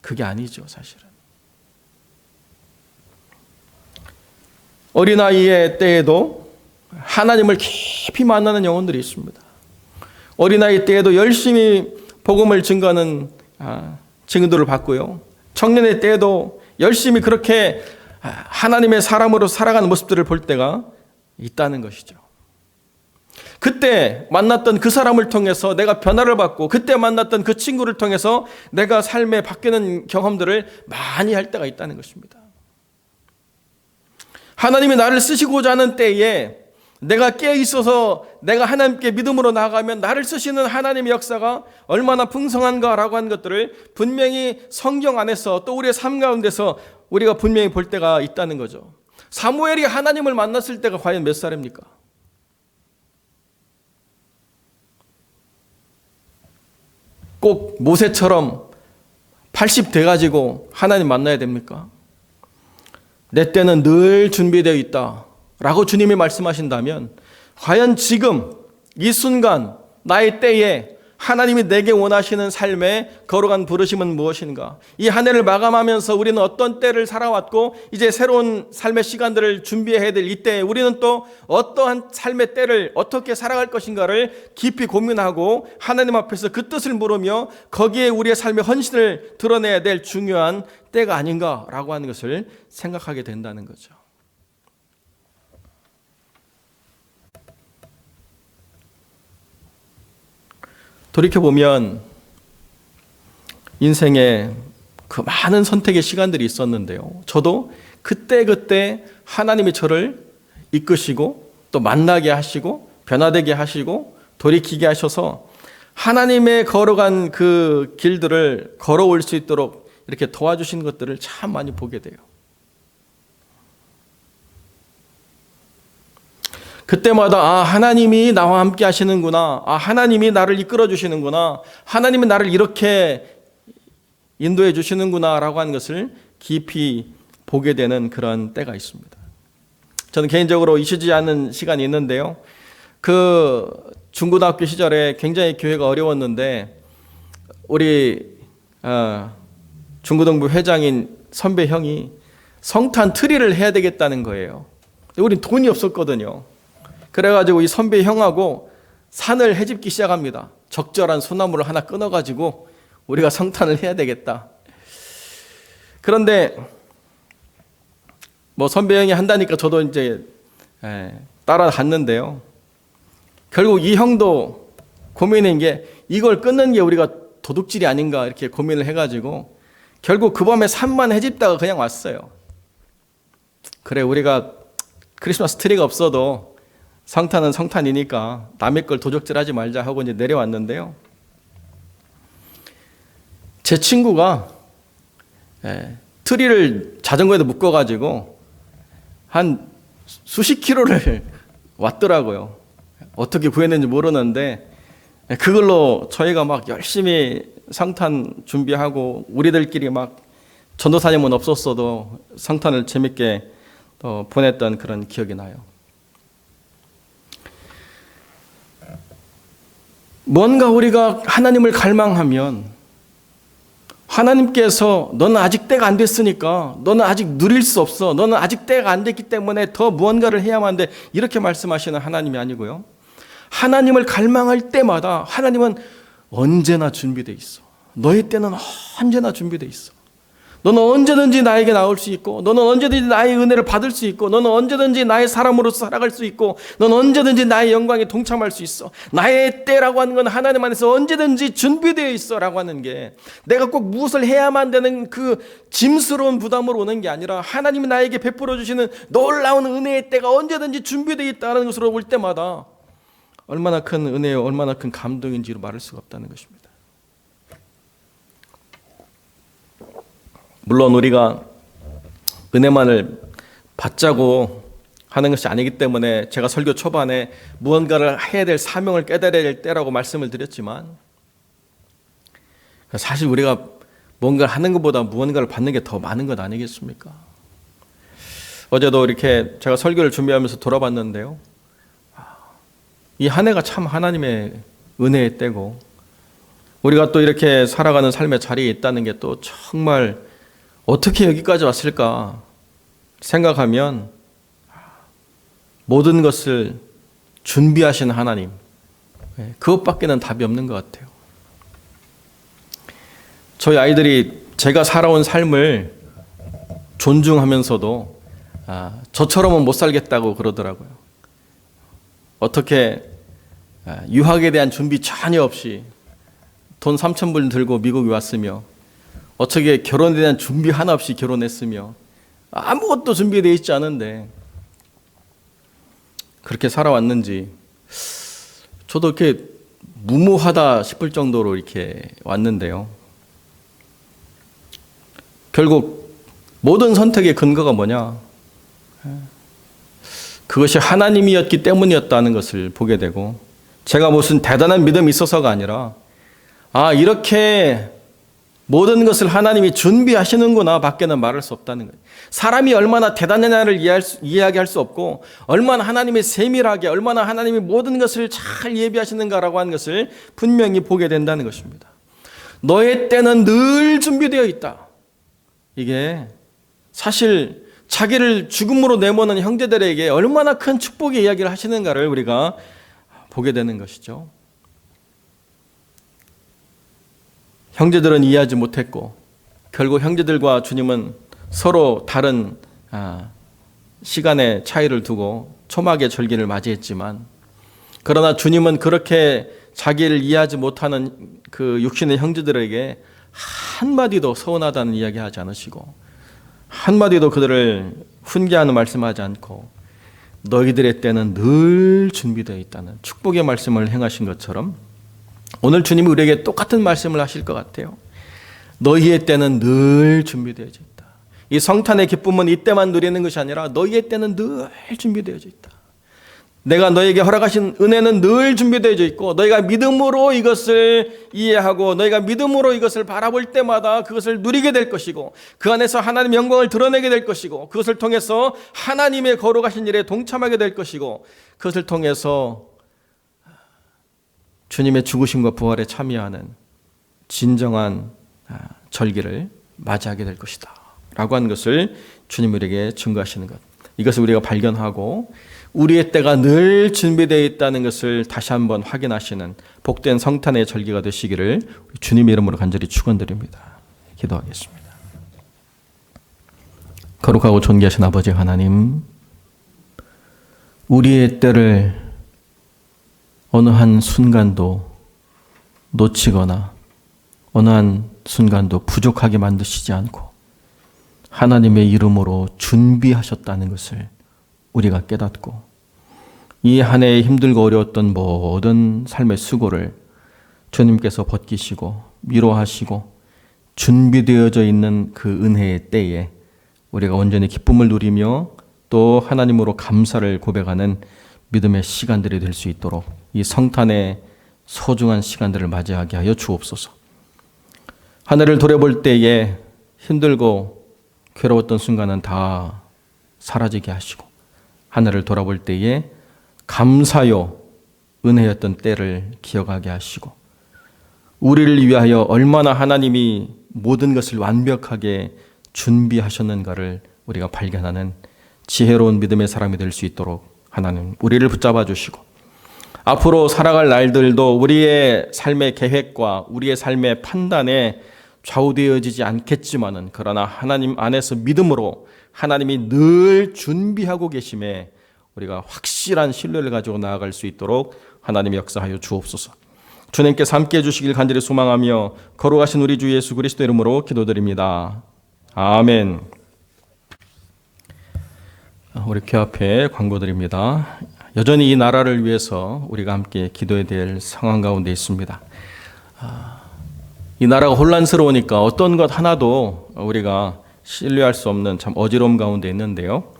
그게 아니죠, 사실은. 어린아이의 때에도 하나님을 깊이 만나는 영혼들이 있습니다. 어린아이 때에도 열심히 복음을 증거하는 증거들을 받고요. 청년의 때에도 열심히 그렇게 하나님의 사람으로 살아가는 모습들을 볼 때가 있다는 것이죠. 그때 만났던 그 사람을 통해서 내가 변화를 받고 그때 만났던 그 친구를 통해서 내가 삶에 바뀌는 경험들을 많이 할 때가 있다는 것입니다. 하나님이 나를 쓰시고자 하는 때에 내가 깨어 있어서 내가 하나님께 믿음으로 나아가면 나를 쓰시는 하나님의 역사가 얼마나 풍성한가라고 하는 것들을 분명히 성경 안에서 또 우리의 삶 가운데서 우리가 분명히 볼 때가 있다는 거죠. 사무엘이 하나님을 만났을 때가 과연 몇 살입니까? 꼭 모세처럼 80 돼가지고 하나님 만나야 됩니까? 내 때는 늘 준비되어 있다 라고 주님이 말씀하신다면 과연 지금 이 순간 나의 때에 하나님이 내게 원하시는 삶의 거룩한 부르심은 무엇인가? 이 한 해를 마감하면서 우리는 어떤 때를 살아왔고 이제 새로운 삶의 시간들을 준비해야 될 이때에 우리는 또 어떠한 삶의 때를 어떻게 살아갈 것인가를 깊이 고민하고 하나님 앞에서 그 뜻을 물으며 거기에 우리의 삶의 헌신을 드러내야 될 중요한 때가 아닌가라고 하는 것을 생각하게 된다는 거죠. 돌이켜보면 인생에 그 많은 선택의 시간들이 있었는데요. 저도 그때 하나님이 저를 이끄시고 또 만나게 하시고 변화되게 하시고 돌이키게 하셔서 하나님의 걸어간 그 길들을 걸어올 수 있도록 이렇게 도와주신 것들을 참 많이 보게 돼요. 그때마다 하나님이 나와 함께 하시는구나. 하나님이 나를 이끌어 주시는구나. 하나님이 나를 이렇게 인도해 주시는구나 라고 하는 것을 깊이 보게 되는 그런 때가 있습니다. 저는 개인적으로 잊히지 않는 시간이 있는데요. 그 중고등학교 시절에 굉장히 교회가 어려웠는데 우리 중고등부 회장인 선배 형이 성탄 트리를 해야 되겠다는 거예요. 근데 우린 돈이 없었거든요. 그래가지고 이 선배 형하고 산을 헤집기 시작합니다. 적절한 소나무를 하나 끊어가지고 우리가 성탄을 해야 되겠다. 그런데 뭐 선배 형이 한다니까 저도 이제 따라갔는데요. 결국 이 형도 고민인 게 이걸 끊는 게 우리가 도둑질이 아닌가 이렇게 고민을 해가지고 결국 그 밤에 산만 헤집다가 그냥 왔어요. 그래 우리가 크리스마스 트리가 없어도 성탄은 성탄이니까 남의 걸 도적질하지 말자 하고 이제 내려왔는데요. 제 친구가 트리를 자전거에다 묶어가지고 한 수십 킬로를 왔더라고요. 어떻게 구했는지 모르는데 그걸로 저희가 막 열심히 성탄 준비하고 우리들끼리 막 전도사님은 없었어도 성탄을 재밌게 보냈던 그런 기억이 나요. 뭔가 우리가 하나님을 갈망하면 하나님께서 너는 아직 때가 안 됐으니까 너는 아직 누릴 수 없어. 너는 아직 때가 안 됐기 때문에 더 무언가를 해야만 돼. 이렇게 말씀하시는 하나님이 아니고요. 하나님을 갈망할 때마다 하나님은 언제나 준비되어 있어. 너의 때는 언제나 준비되어 있어. 너는 언제든지 나에게 나올 수 있고 너는 언제든지 나의 은혜를 받을 수 있고 너는 언제든지 나의 사람으로서 살아갈 수 있고 너는 언제든지 나의 영광에 동참할 수 있어. 나의 때라고 하는 건 하나님 안에서 언제든지 준비되어 있어 라고 하는 게 내가 꼭 무엇을 해야만 되는 그 짐스러운 부담으로 오는 게 아니라 하나님이 나에게 베풀어 주시는 놀라운 은혜의 때가 언제든지 준비되어 있다는 것으로 올 때마다 얼마나 큰 은혜요 얼마나 큰 감동인지로 말할 수가 없다는 것입니다. 물론 우리가 은혜만을 받자고 하는 것이 아니기 때문에 제가 설교 초반에 무언가를 해야 될 사명을 깨달아야 될 때라고 말씀을 드렸지만 사실 우리가 뭔가를 하는 것보다 무언가를 받는 게 더 많은 것 아니겠습니까? 어제도 이렇게 제가 설교를 준비하면서 돌아봤는데요. 이 한 해가 참 하나님의 은혜의 때고 우리가 또 이렇게 살아가는 삶의 자리에 있다는 게 또 정말 어떻게 여기까지 왔을까 생각하면 모든 것을 준비하신 하나님, 그것밖에는 답이 없는 것 같아요. 저희 아이들이 제가 살아온 삶을 존중하면서도 저처럼은 못 살겠다고 그러더라고요. 어떻게 유학에 대한 준비 전혀 없이 돈 3,000불 들고 미국에 왔으며 어떻게 결혼에 대한 준비 하나 없이 결혼했으며 아무것도 준비되어 있지 않은데 그렇게 살아왔는지 저도 이렇게 무모하다 싶을 정도로 이렇게 왔는데요. 결국 모든 선택의 근거가 뭐냐? 그것이 하나님이었기 때문이었다는 것을 보게 되고 제가 무슨 대단한 믿음이 있어서가 아니라 이렇게 모든 것을 하나님이 준비하시는구나 밖에는 말할 수 없다는 거예요. 사람이 얼마나 대단하냐를 이야기할 수 없고 얼마나 하나님이 세밀하게 얼마나 하나님이 모든 것을 잘 예비하시는가라고 하는 것을 분명히 보게 된다는 것입니다. 너의 때는 늘 준비되어 있다. 이게 사실 자기를 죽음으로 내모는 형제들에게 얼마나 큰 축복의 이야기를 하시는가를 우리가 보게 되는 것이죠. 형제들은 이해하지 못했고 결국 형제들과 주님은 서로 다른 시간의 차이를 두고 초막의 절기를 맞이했지만 그러나 주님은 그렇게 자기를 이해하지 못하는 그 육신의 형제들에게 한마디도 서운하다는 이야기하지 않으시고 한마디도 그들을 훈계하는 말씀하지 않고 너희들의 때는 늘 준비되어 있다는 축복의 말씀을 행하신 것처럼 오늘 주님이 우리에게 똑같은 말씀을 하실 것 같아요. 너희의 때는 늘 준비되어져 있다. 이 성탄의 기쁨은 이때만 누리는 것이 아니라 너희의 때는 늘 준비되어져 있다. 내가 너에게 허락하신 은혜는 늘 준비되어져 있고 너희가 믿음으로 이것을 이해하고 너희가 믿음으로 이것을 바라볼 때마다 그것을 누리게 될 것이고 그 안에서 하나님의 영광을 드러내게 될 것이고 그것을 통해서 하나님의 거룩하신 일에 동참하게 될 것이고 그것을 통해서 주님의 죽으심과 부활에 참여하는 진정한 절기를 맞이하게 될 것이다 라고 하는 것을 주님 우리에게 증거하시는 것, 이것을 우리가 발견하고 우리의 때가 늘 준비되어 있다는 것을 다시 한번 확인하시는 복된 성탄의 절기가 되시기를 주님의 이름으로 간절히 축원드립니다. 기도하겠습니다. 거룩하고 존귀하신 아버지 하나님, 우리의 때를 어느 한 순간도 놓치거나 어느 한 순간도 부족하게 만드시지 않고 하나님의 이름으로 준비하셨다는 것을 우리가 깨닫고 이 한 해에 힘들고 어려웠던 모든 삶의 수고를 주님께서 벗기시고 위로하시고 준비되어져 있는 그 은혜의 때에 우리가 온전히 기쁨을 누리며 또 하나님으로 감사를 고백하는 믿음의 시간들이 될 수 있도록 이 성탄의 소중한 시간들을 맞이하게 하여 주옵소서. 하늘을 돌아볼 때에 힘들고 괴로웠던 순간은 다 사라지게 하시고 하늘을 돌아볼 때에 감사요 은혜였던 때를 기억하게 하시고 우리를 위하여 얼마나 하나님이 모든 것을 완벽하게 준비하셨는가를 우리가 발견하는 지혜로운 믿음의 사람이 될 수 있도록 하나님 우리를 붙잡아 주시고 앞으로 살아갈 날들도 우리의 삶의 계획과 우리의 삶의 판단에 좌우되어지지 않겠지만은 그러나 하나님 안에서 믿음으로 하나님이 늘 준비하고 계심에 우리가 확실한 신뢰를 가지고 나아갈 수 있도록 하나님 역사하여 주옵소서. 주님께서 함께해 주시길 간절히 소망하며 거룩하신 우리 주 예수 그리스도 이름으로 기도드립니다. 아멘. 우리 교회 앞에 광고드립니다. 여전히 이 나라를 위해서 우리가 함께 기도해야 될 상황 가운데 있습니다. 이 나라가 혼란스러우니까 어떤 것 하나도 우리가 신뢰할 수 없는 참 어지러움 가운데 있는데요.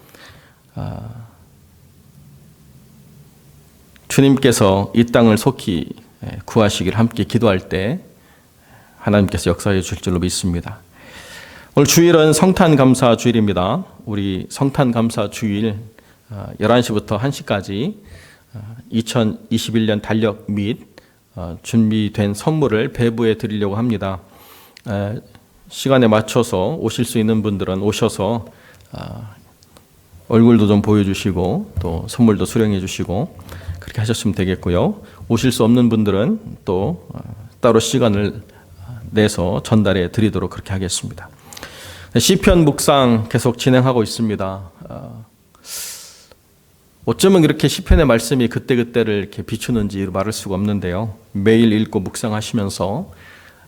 주님께서 이 땅을 속히 구하시길 함께 기도할 때 하나님께서 역사해 주실 줄로 믿습니다. 오늘 주일은 성탄감사 주일입니다. 우리 성탄감사 주일 11시부터 1시까지 2021년 달력 및 준비된 선물을 배부해 드리려고 합니다. 시간에 맞춰서 오실 수 있는 분들은 오셔서 얼굴도 좀 보여주시고 또 선물도 수령해 주시고 그렇게 하셨으면 되겠고요. 오실 수 없는 분들은 또 따로 시간을 내서 전달해 드리도록 그렇게 하겠습니다. 시편 묵상 계속 진행하고 있습니다. 어쩌면 그렇게 시편의 말씀이 그때그때를 이렇게 비추는지 말할 수가 없는데요. 매일 읽고 묵상하시면서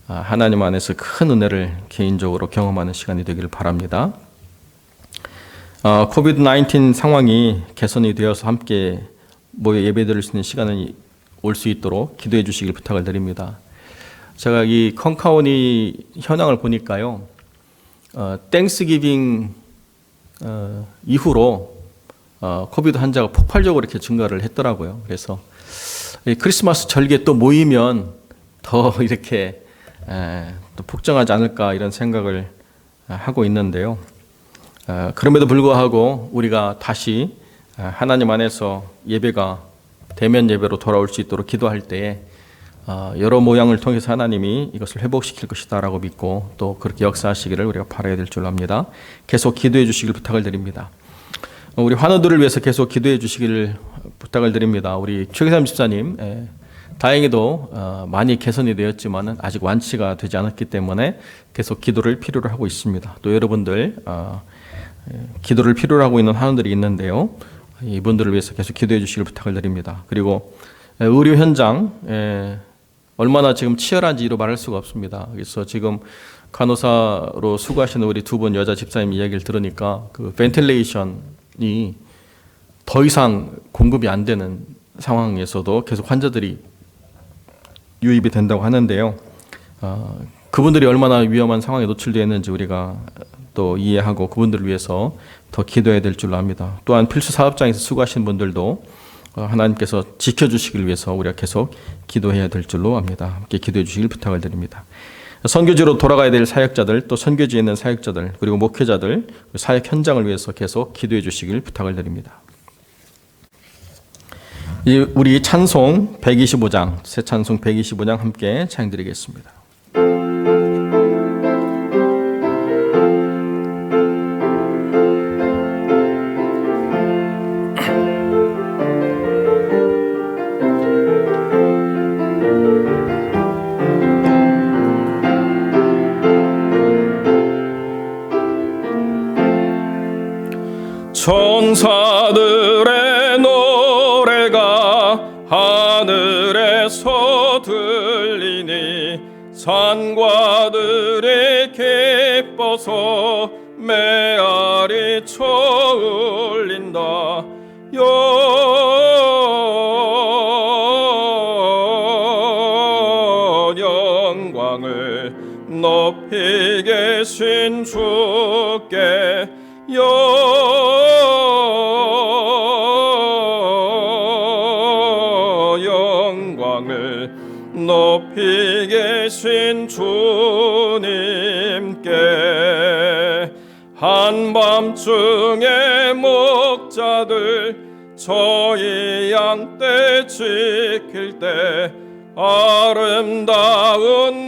하나님 안에서 큰 은혜를 개인적으로 경험하는 시간이 되기를 바랍니다. 코비드-19 상황이 개선이 되어서 함께 모여 예배드릴 수 있는 시간이 올 수 있도록 기도해 주시길 부탁을 드립니다. 제가 이 콩카운티 현황을 보니까요. 땡스기빙 이후로 코비드 환자가 폭발적으로 이렇게 증가를 했더라고요. 그래서 크리스마스 절기에 또 모이면 더 이렇게 또 폭증하지 않을까 이런 생각을 하고 있는데요. 그럼에도 불구하고 우리가 다시 하나님 안에서 예배가 대면 예배로 돌아올 수 있도록 기도할 때에 여러 모양을 통해서 하나님이 이것을 회복시킬 것이다라고 믿고 또 그렇게 역사하시기를 우리가 바라야 될 줄 압니다. 계속 기도해 주시길 부탁을 드립니다. 우리 환우들을 위해서 계속 기도해 주시기를 부탁을 드립니다. 우리 최기삼 집사님 다행히도 많이 개선이 되었지만 아직 완치가 되지 않았기 때문에 계속 기도를 필요로 하고 있습니다. 또 여러분들 기도를 필요로 하고 있는 환우들이 있는데요. 이분들을 위해서 계속 기도해 주시길 부탁을 드립니다. 그리고 의료 현장 얼마나 지금 치열한지로 말할 수가 없습니다. 그래서 지금 간호사로 수고하시는 우리 두 분 여자 집사님 이야기를 들으니까 그 벤틸레이션이 더 이상 공급이 안 되는 상황에서도 계속 환자들이 유입이 된다고 하는데요. 그분들이 얼마나 위험한 상황에 노출되어 있는지 우리가 또 이해하고 그분들을 위해서 더 기도해야 될 줄로 압니다. 또한 필수 사업장에서 수고하시는 분들도 하나님께서 지켜주시길 위해서 우리가 계속 기도해야 될 줄로 압니다. 함께 기도해 주시길 부탁을 드립니다. 선교지로 돌아가야 될 사역자들, 또 선교지에 있는 사역자들, 그리고 목회자들, 사역 현장을 위해서 계속 기도해 주시길 부탁을 드립니다. 우리 찬송 125장, 새 찬송 125장 함께 찬양드리겠습니다. 천사들의 노래가 하늘에서 들리니 산과들이 기뻐서 메아리 쳐울린다. 영광을 높이 계신 주께 영광을 높이 계신 주님께 한밤중에 목자들 저희 양떼 지킬 때 아름다운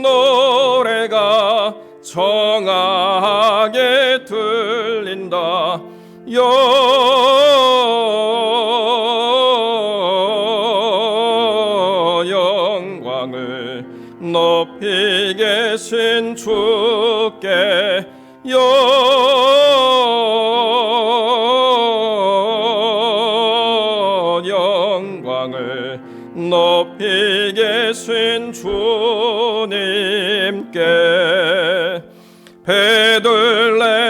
노래가 청하게 들린다. 영광을 높이 계신 주께 영광을 높이 계신 주님께 베들레헴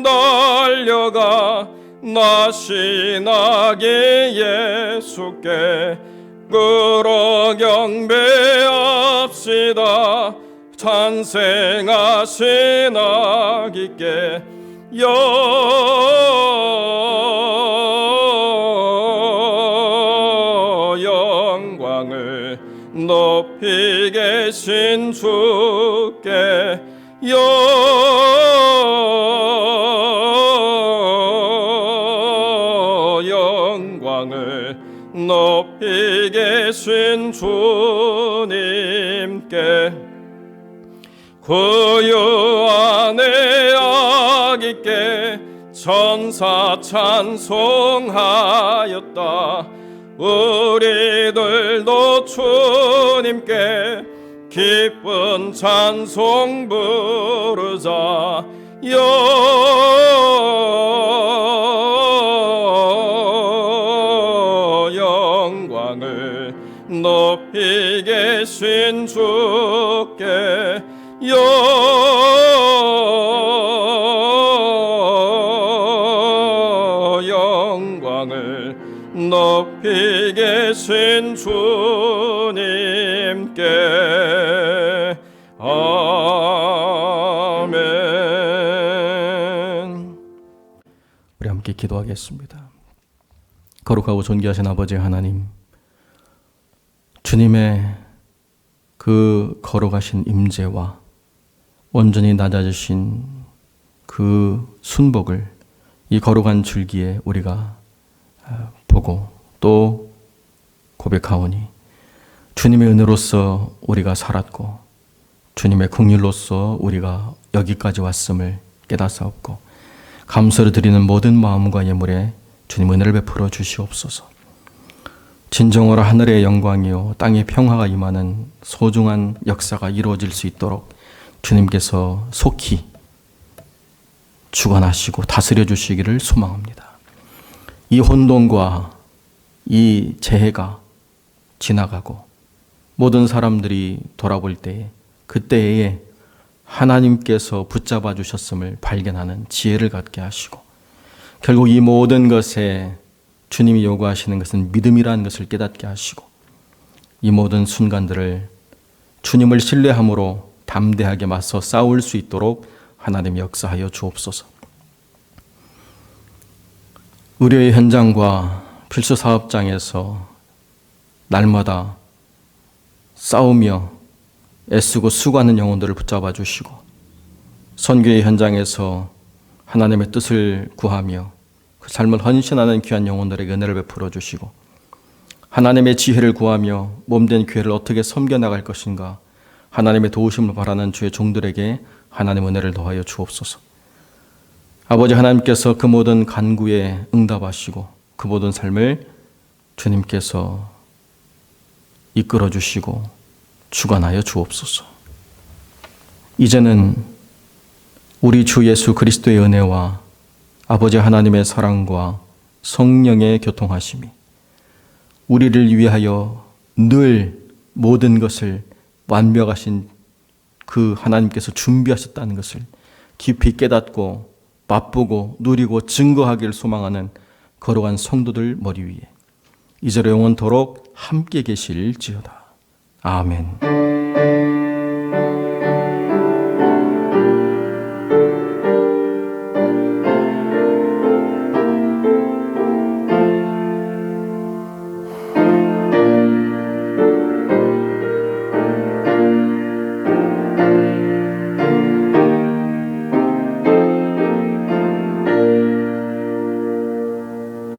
달려가 나시나기 예수께 끌어 경배합시다. 찬생하신 아기께 영광을 높이 계신 주께 영광을 높이 계신 주님께 구유한의 아기께 천사 찬송하였다. 우리들도 주님께 기쁜 찬송 부르자. 높이 계신 주께 영광을 높이 계신 주님께 아멘. 우리 함께 기도하겠습니다. 거룩하고 존귀하신 아버지 하나님, 주님의 그 거룩하신 임재와 온전히 낮아지신 그 순복을 이 거룩한 줄기에 우리가 보고 또 고백하오니 주님의 은혜로서 우리가 살았고 주님의 긍휼로서 우리가 여기까지 왔음을 깨닫사옵고 감사를 드리는 모든 마음과 예물에 주님 은혜를 베풀어 주시옵소서. 진정으로 하늘의 영광이요 땅의 평화가 임하는 소중한 역사가 이루어질 수 있도록 주님께서 속히 주관하시고 다스려 주시기를 소망합니다. 이 혼돈과 이 재해가 지나가고 모든 사람들이 돌아볼 때에 그때에 하나님께서 붙잡아 주셨음을 발견하는 지혜를 갖게 하시고 결국 이 모든 것에 주님이 요구하시는 것은 믿음이라는 것을 깨닫게 하시고 이 모든 순간들을 주님을 신뢰함으로 담대하게 맞서 싸울 수 있도록 하나님 역사하여 주옵소서. 의료의 현장과 필수 사업장에서 날마다 싸우며 애쓰고 수고하는 영혼들을 붙잡아 주시고 선교의 현장에서 하나님의 뜻을 구하며 그 삶을 헌신하는 귀한 영혼들에게 은혜를 베풀어 주시고 하나님의 지혜를 구하며 몸된 교회를 어떻게 섬겨나갈 것인가 하나님의 도우심을 바라는 주의 종들에게 하나님 은혜를 더하여 주옵소서. 아버지 하나님께서 그 모든 간구에 응답하시고 그 모든 삶을 주님께서 이끌어 주시고 주관하여 주옵소서. 이제는 우리 주 예수 그리스도의 은혜와 아버지 하나님의 사랑과 성령의 교통하심이 우리를 위하여 늘 모든 것을 완벽하신 그 하나님께서 준비하셨다는 것을 깊이 깨닫고 맛보고 누리고 증거하기를 소망하는 거룩한 성도들 머리 위에 이제로 영원토록 함께 계실지어다. 아멘.